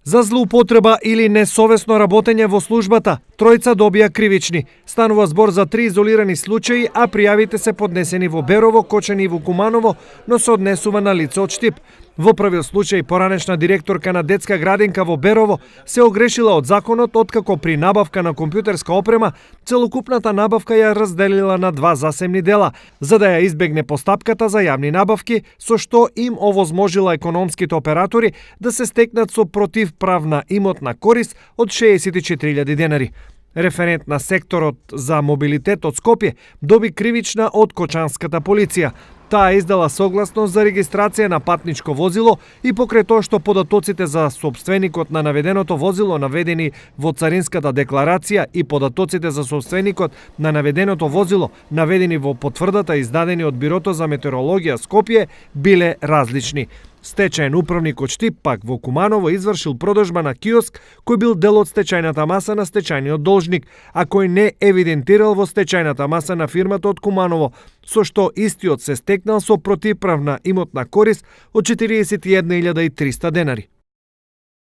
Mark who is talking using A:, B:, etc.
A: За злоупотреба или несовесно работење во службата, тројца добија кривични. Станува збор за 3 изолирани случаи, а пријавите се поднесени во Берово, Кочани и во Куманово, но се однесува на лице од Штип. Во првиот случај, поранешна директорка на детска градинка во Берово се огрешила од законот откако при набавка на компјутерска опрема, целокупната набавка ја разделила на 2 засебни дела, за да ја избегне постапката за јавни набавки, со што им овозможила економските оператори да се стекнат со противправна имотна корист од 64.000 денари. Референт на секторот за мобилитет од Скопје доби кривична од Кочанската полиција. Таа издала согласност за регистрација на патничко возило и покрај тоа што податоците за сопственикот на наведеното возило наведени во царинската декларација и податоците за сопственикот на наведеното возило наведени во потврдата издадени од Бирото за метеорологија Скопје биле различни. Стечаен управник од Штип пак во Куманово извршил продажба на киоск кој бил дел од стечајната маса на стечајниот должник, а кој не евидентирал во стечајната маса на фирмата од Куманово, со што истиот се стекнал со противправна имотна корист од 41.300 денари.